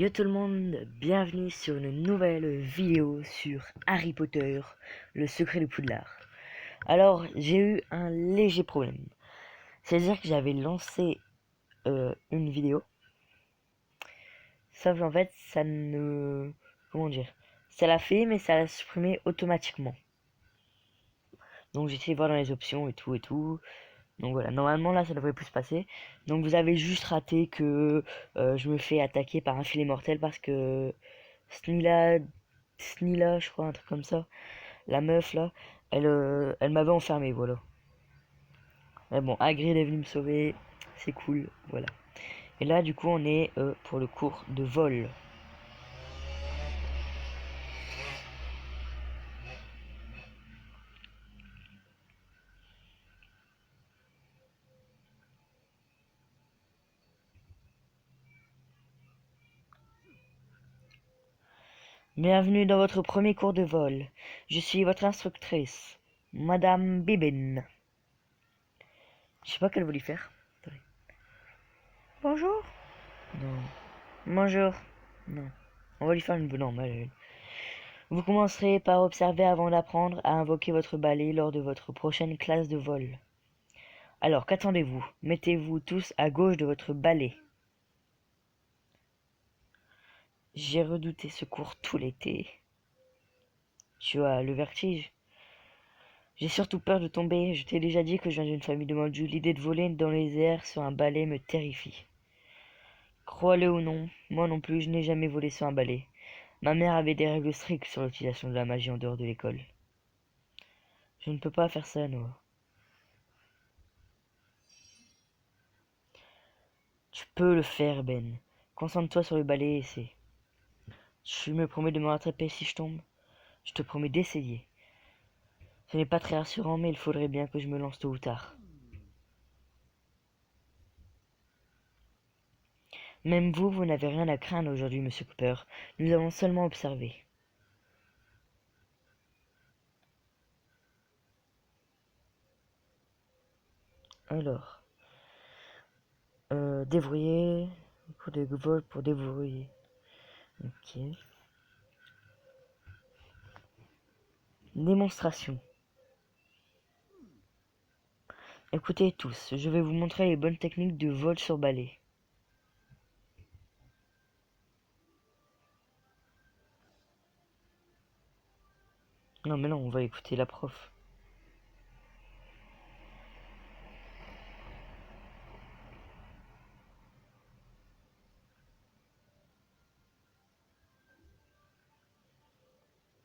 Yo tout le monde, bienvenue sur une nouvelle vidéo sur Harry Potter, le secret de Poudlard. Alors, j'ai eu un léger problème. C'est-à-dire que j'avais lancé une vidéo, sauf qu'en fait, ça ne... Comment dire? Ça l'a fait, mais ça l'a supprimé automatiquement. Donc j'ai essayé de voir dans les options et tout et tout. Donc voilà, normalement là ça devrait plus se passer. Donc vous avez juste raté que je me fais attaquer par un filet mortel parce que Snila, Snila, je crois, un truc comme ça, la meuf là, elle m'avait enfermé, voilà. Mais bon, Hagrid est venu me sauver, c'est cool, voilà. Et là du coup on est pour le cours de vol. Bienvenue dans votre premier cours de vol. Je suis votre instructrice, Madame Bibin. Je sais pas qu'elle voulait faire. Attendez. Bonjour. Non. Bonjour. Non. On va lui faire une bonne normale. Vous commencerez par observer avant d'apprendre à invoquer votre balai lors de votre prochaine classe de vol. Alors, qu'attendez-vous? Mettez-vous tous à gauche de votre balai. J'ai redouté ce cours tout l'été. Tu as le vertige? J'ai surtout peur de tomber. Je t'ai déjà dit que je viens d'une famille de moldus. L'idée de voler dans les airs sur un balai me terrifie. Crois-le ou non, moi non plus, je n'ai jamais volé sur un balai. Ma mère avait des règles strictes sur l'utilisation de la magie en dehors de l'école. Je ne peux pas faire ça, Noah. Tu peux le faire, Ben. Concentre-toi sur le balai et essaie. Tu me promets de me rattraper si je tombe? Je te promets d'essayer. Ce n'est pas très rassurant, mais il faudrait bien que je me lance tôt ou tard. Même vous, vous n'avez rien à craindre aujourd'hui, monsieur Cooper. Nous avons seulement observé. Alors, déverrouiller, pour des vols pour déverrouiller. Ok. Démonstration. Écoutez tous, je vais vous montrer les bonnes techniques de vol sur balai. Non mais non, on va écouter la prof.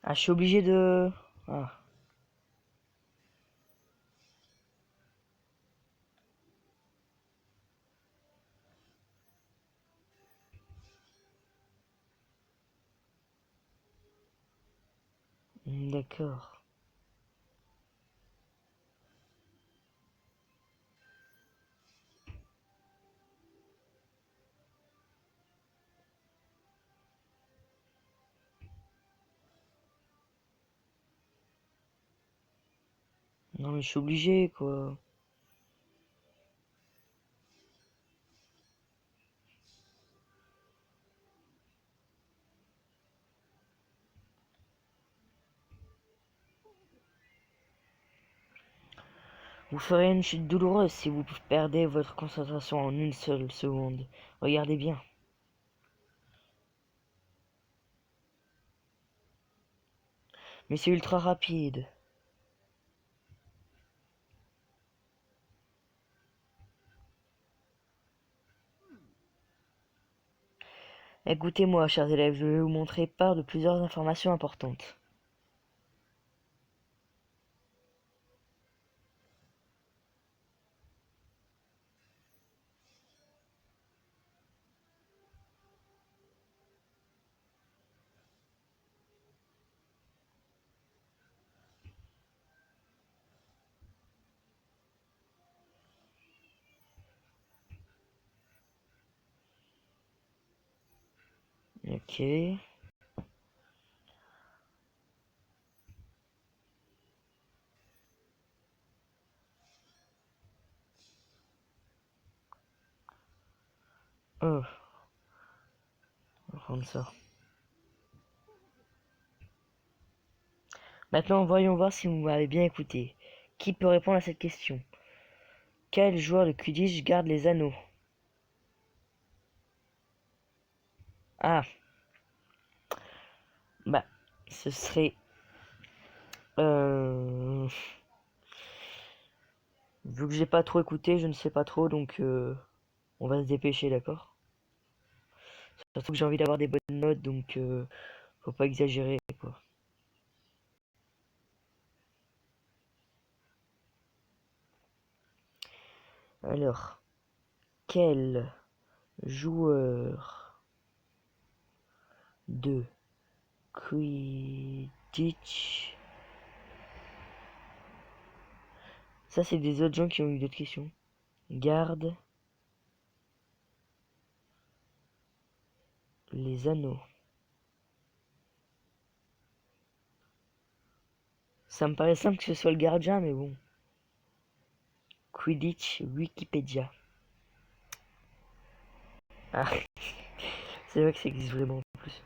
Ah, je suis obligé de... Ah, d'accord. Non mais je suis obligé, quoi. Vous ferez une chute douloureuse si vous perdez votre concentration en une seule seconde. Regardez bien. Mais c'est ultra rapide. Écoutez-moi, chers élèves, je vais vous montrer part de plusieurs informations importantes. Ok. Oh, prendre ça. Maintenant, voyons voir si vous m'avez bien écouté. Qui peut répondre à cette question? Quel joueur de Quidditch garde les anneaux? Ah, bah, ce serait... Vu que j'ai pas trop écouté, je ne sais pas trop, donc on va se dépêcher, d'accord? Surtout que j'ai envie d'avoir des bonnes notes, donc faut pas exagérer, quoi. Alors, quel joueur de Quidditch... Ça, c'est des autres gens qui ont eu d'autres questions. Garde les anneaux. Ça me paraît simple que ce soit le gardien, mais bon. Quidditch Wikipédia. Ah, c'est vrai que ça existe vraiment en plus.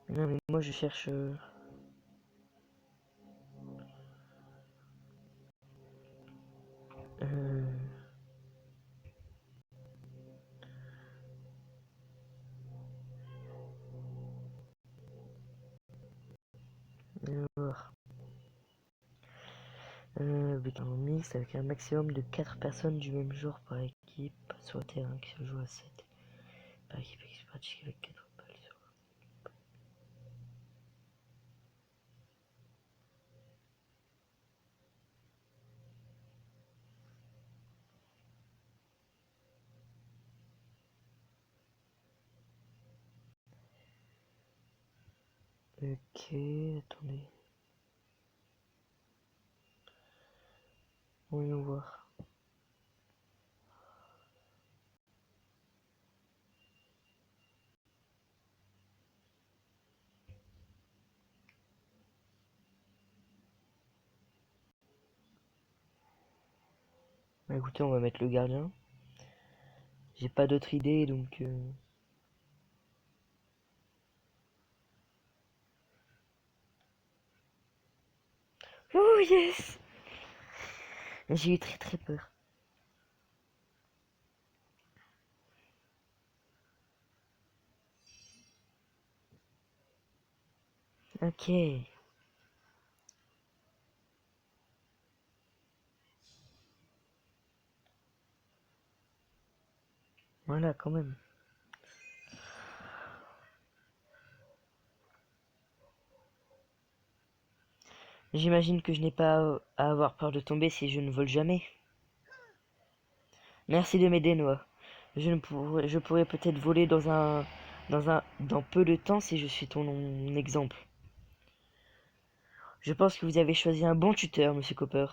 Non, mais moi je cherche... euh, alors, but en mixte avec un maximum de 4 personnes du même genre par équipe sur le terrain qui se joue à 7. Par équipe qui se pratique avec 4 balles sur... Ok, attendez. Voyons voir. Bah, écoutez, on va mettre le gardien. J'ai pas d'autre idée, donc... Oh yes! J'ai eu très très peur. Ok. Voilà, quand même. J'imagine que je n'ai pas à avoir peur de tomber si je ne vole jamais. Merci de m'aider, Noah. Je pourrais peut-être voler dans peu de temps si je suis ton exemple. Je pense que vous avez choisi un bon tuteur, Monsieur Cooper.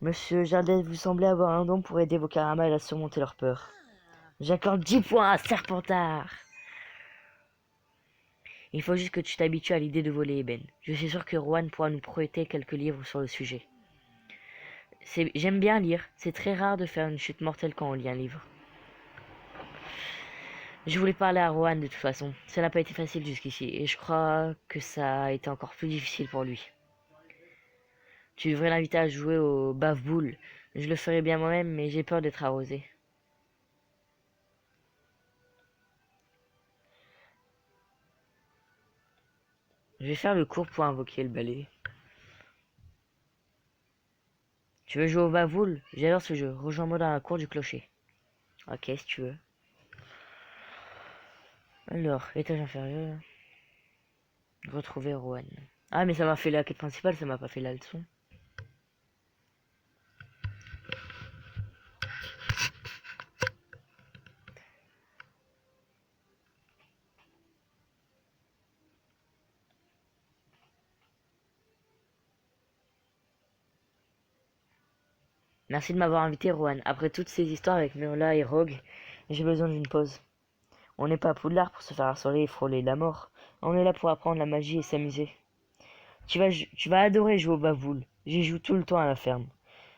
Monsieur Jardel, vous semblez avoir un don pour aider vos camarades à surmonter leur peur. J'accorde 10 points à Serpentard. Il faut juste que tu t'habitues à l'idée de voler, Eben. Je suis sûr que Rowan pourra nous prêter quelques livres sur le sujet. J'aime bien lire. C'est très rare de faire une chute mortelle quand on lit un livre. Je voulais parler à Rowan de toute façon. Ça n'a pas été facile jusqu'ici, et je crois que ça a été encore plus difficile pour lui. Tu devrais l'inviter à jouer au bave-boule. Je le ferai bien moi-même, mais j'ai peur d'être arrosé. Je vais faire le cours pour invoquer le balai. Tu veux jouer au bave-boule? J'adore ce jeu. Rejoins-moi dans la cour du clocher. Ok, si tu veux. Alors, étage inférieur. Retrouver Rowan. Ah, mais ça m'a fait la quête principale, ça m'a pas fait la leçon. Merci de m'avoir invité, Rowan. Après toutes ces histoires avec Merla et Rogue, j'ai besoin d'une pause. On n'est pas à Poudlard pour se faire harceler et frôler la mort. On est là pour apprendre la magie et s'amuser. Tu vas adorer jouer au Bavoul. J'y joue tout le temps à la ferme.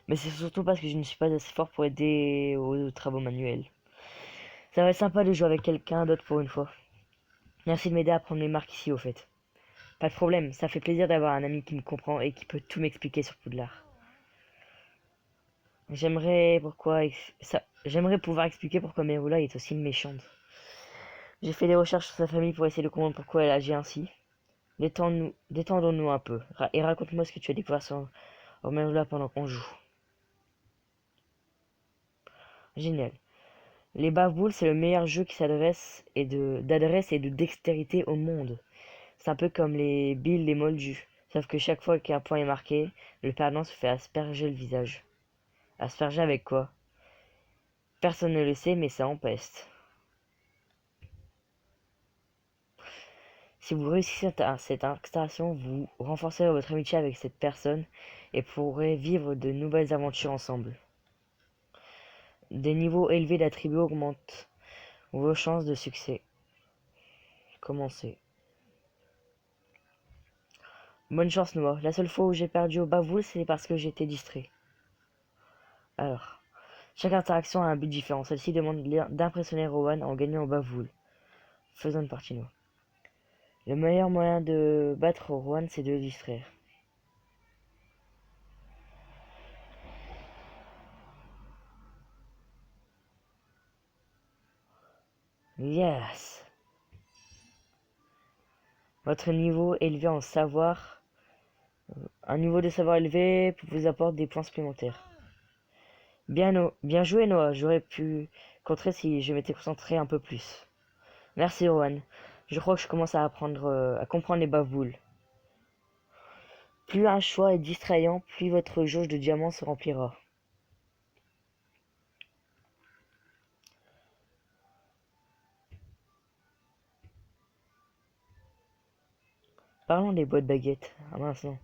Mais c'est surtout parce que je ne suis pas assez fort pour aider aux travaux manuels. Ça va être sympa de jouer avec quelqu'un d'autre pour une fois. Merci de m'aider à prendre mes marques ici au fait. Pas de problème, ça fait plaisir d'avoir un ami qui me comprend et qui peut tout m'expliquer sur Poudlard. J'aimerais pouvoir expliquer pourquoi Merula est aussi méchante. J'ai fait des recherches sur sa famille pour essayer de comprendre pourquoi elle agit ainsi. Détendons-nous un peu et raconte-moi ce que tu as découvert sur Merula pendant qu'on joue. Génial. Les Bavouls, c'est le meilleur jeu qui d'adresse et de dextérité au monde. C'est un peu comme les billes des moldus. Sauf que chaque fois qu'un point est marqué, le perdant se fait asperger le visage. Asperger avec quoi? Personne ne le sait, mais ça empeste. Si vous réussissez cette installation, vous renforcerez votre amitié avec cette personne et pourrez vivre de nouvelles aventures ensemble. Des niveaux élevés d'attributs augmentent vos chances de succès. Commencez. Bonne chance, Noah. La seule fois où j'ai perdu au Bavoul, c'est parce que j'étais distrait. Alors, chaque interaction a un but différent. Celle-ci demande d'impressionner Rowan en gagnant au Bavoul. Faisons une partie, Noah. Le meilleur moyen de battre Rowan, c'est de le distraire. Yes! Votre niveau élevé en savoir. Un niveau de savoir élevé vous apporte des points supplémentaires. Bien joué, Noah. J'aurais pu contrer si je m'étais concentré un peu plus. Merci, Rowan. Je crois que je commence à comprendre les bavoules. Plus un choix est distrayant, plus votre jauge de diamants se remplira. Parlons des boîtes baguettes. Ah mince, non.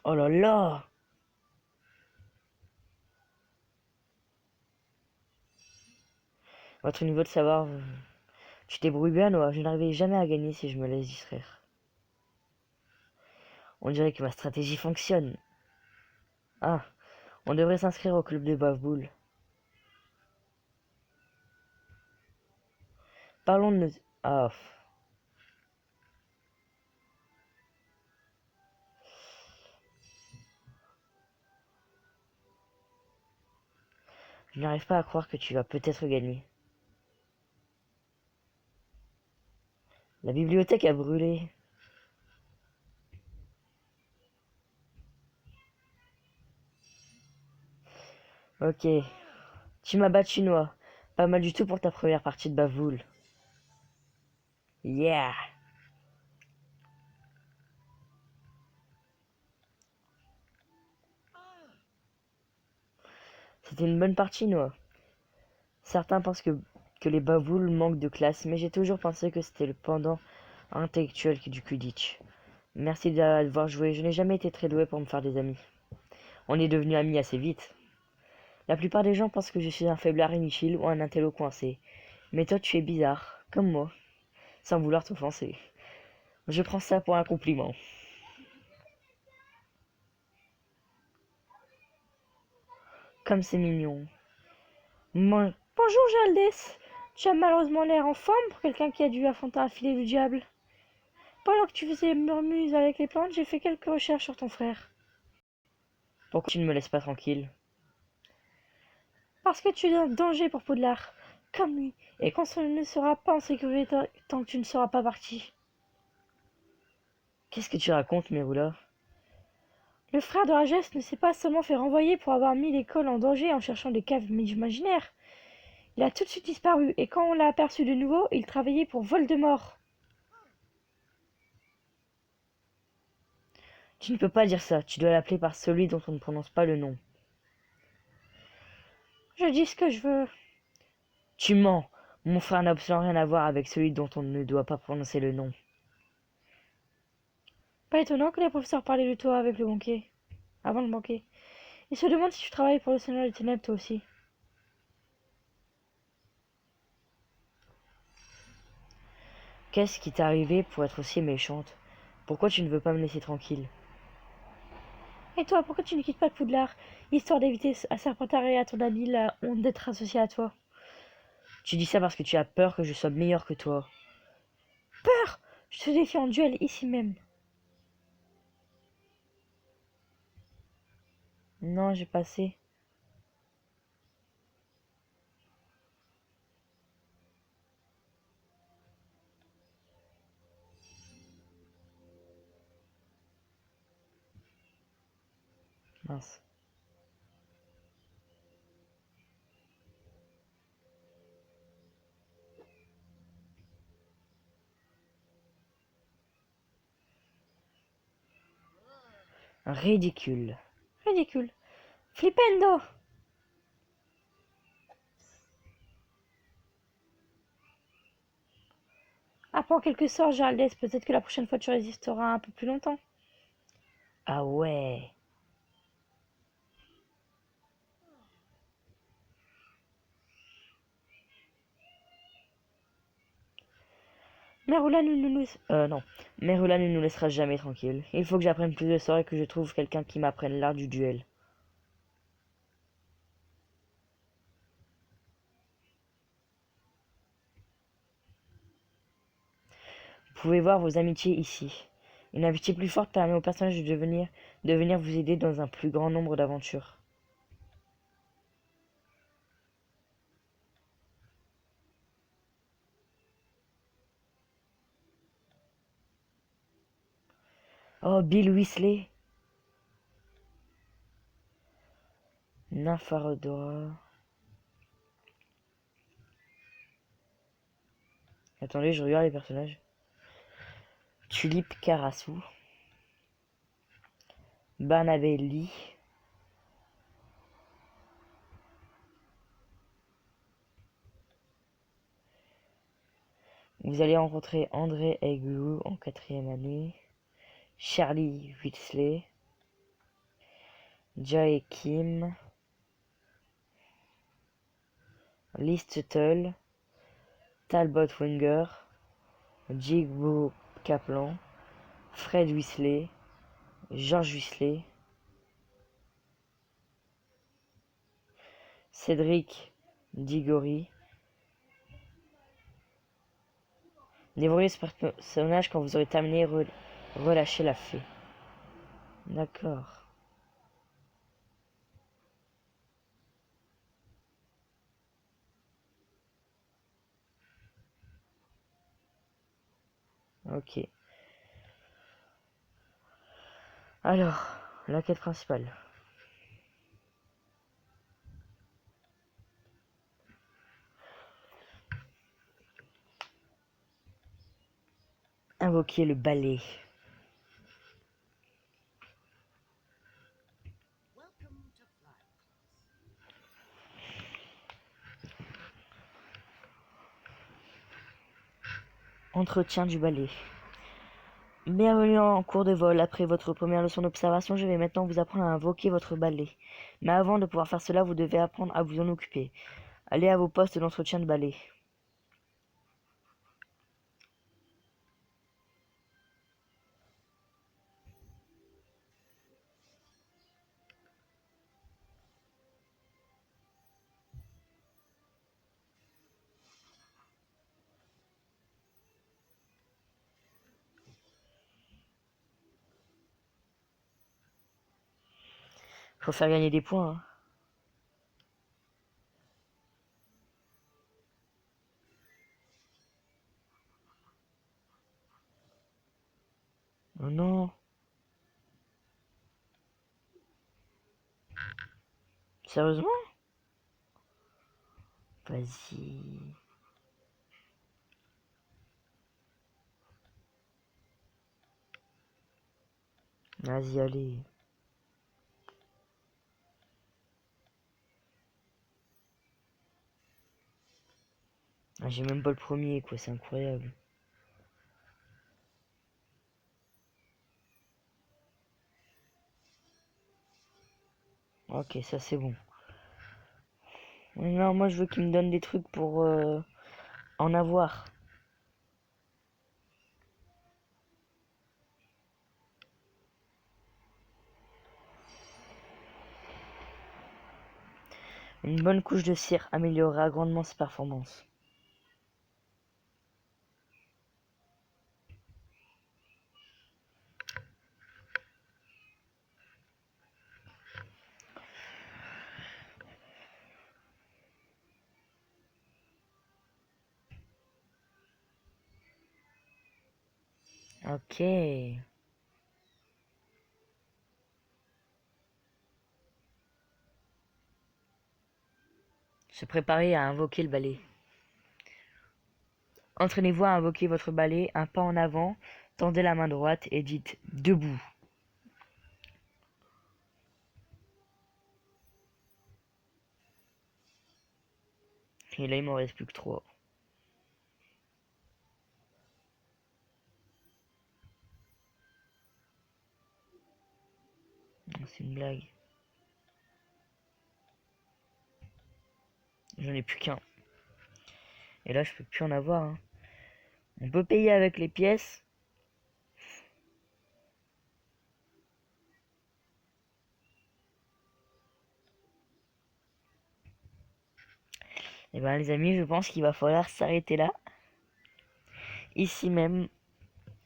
Oh là là! Votre niveau de savoir... Tu débrouilles bien, Noah. Je n'arrivais jamais à gagner si je me laisse distraire. On dirait que ma stratégie fonctionne. Ah, on devrait s'inscrire au club de Bavoul. Parlons de nos... Ah, je n'arrive pas à croire que tu vas peut-être gagner. La bibliothèque a brûlé. Ok. Tu m'as battu, Noah. Pas mal du tout pour ta première partie de Bavoul. Yeah! C'était une bonne partie, Noah. Certains pensent que les Bavouls manquent de classe, mais j'ai toujours pensé que c'était le pendant intellectuel du Quidditch. Merci d'avoir joué. Je n'ai jamais été très doué pour me faire des amis. On est devenus amis assez vite. La plupart des gens pensent que je suis un faiblard inutile ou un intello coincé. Mais toi, tu es bizarre, comme moi, sans vouloir t'offenser. Je prends ça pour un compliment. Comme c'est mignon. Bonjour, Jaldes. Tu as malheureusement l'air en forme pour quelqu'un qui a dû affronter un filet du diable. Pendant que tu faisais murmuse avec les plantes, j'ai fait quelques recherches sur ton frère. Pourquoi tu ne me laisses pas tranquille? Parce que tu es un danger pour Poudlard, comme lui, et qu'on ne sera pas en sécurité tant que tu ne seras pas parti. Qu'est-ce que tu racontes, Merula? Le frère de Rages ne s'est pas seulement fait renvoyer pour avoir mis l'école en danger en cherchant des caves imaginaires. Il a tout de suite disparu, et quand on l'a aperçu de nouveau, il travaillait pour Voldemort. Tu ne peux pas dire ça, tu dois l'appeler par celui dont on ne prononce pas le nom. Je dis ce que je veux. Tu mens. Mon frère n'a absolument rien à voir avec celui dont on ne doit pas prononcer le nom. Pas étonnant que les professeurs parlaient de toi avec le banquet. Avant le banquet. Ils se demandent si tu travailles pour le Seigneur des Ténèbres toi aussi. Qu'est-ce qui t'est arrivé pour être aussi méchante? Pourquoi tu ne veux pas me laisser tranquille? Et toi, pourquoi tu ne quittes pas Poudlard, histoire d'éviter à Serpentard et à ton ami la honte d'être associé à toi? Tu dis ça parce que tu as peur que je sois meilleur que toi. Peur! Je te défie en duel ici même. Non, j'ai passé. Mince. Ridicule. Ridicule. Flipendo! Apprends quelque sort, Géraldès. Peut-être que la prochaine fois tu résisteras un peu plus longtemps. Ah ouais. Merula nous... Non. Merula ne nous laissera jamais tranquille. Il faut que j'apprenne plus de sorts et que je trouve quelqu'un qui m'apprenne l'art du duel. Vous pouvez voir vos amitiés ici. Une amitié plus forte permet aux personnages de venir vous aider dans un plus grand nombre d'aventures. Oh, Bill Weasley. Nympharodora. Attendez, je regarde les personnages. Tulip Karasu. Barnabé Lee. Vous allez rencontrer André Aigou en 4e année. Charlie Weasley. Joy Kim. Liz Tuttle. Talbot Winger. Jigbo Kaplan. Fred Weasley. George Weasley. Cédric Diggory. Dévoilez ce personnage quand vous aurez terminé relâcher la fée. D'accord. Ok. Alors, la quête principale. Invoquer le balai. Entretien du balai. Bienvenue en cours de vol. Après votre première leçon d'observation, je vais maintenant vous apprendre à invoquer votre balai. Mais avant de pouvoir faire cela, vous devez apprendre à vous en occuper. Allez à vos postes d'entretien de balai. Faut faire gagner des points, hein. Oh non. Sérieusement? Vas-y. Vas-y, allez. Ah, j'ai même pas le premier, quoi. C'est incroyable. Ok, ça c'est bon. Non, moi je veux qu'il me donne des trucs pour en avoir. Une bonne couche de cire améliorera grandement ses performances. Ok. Se préparer à invoquer le balai. Entraînez-vous à invoquer votre balai, un pas en avant, tendez la main droite et dites debout. Et là, il m'en reste plus que 3. C'est une blague. J'en ai plus qu'un. Et là, je peux plus en avoir. Hein. On peut payer avec les pièces. Et ben les amis, je pense qu'il va falloir s'arrêter là. Ici même.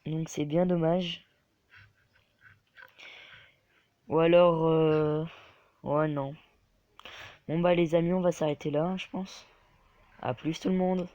Donc c'est bien dommage. Ou alors... Ouais, non. Bon bah les amis, on va s'arrêter là, je pense. À plus tout le monde.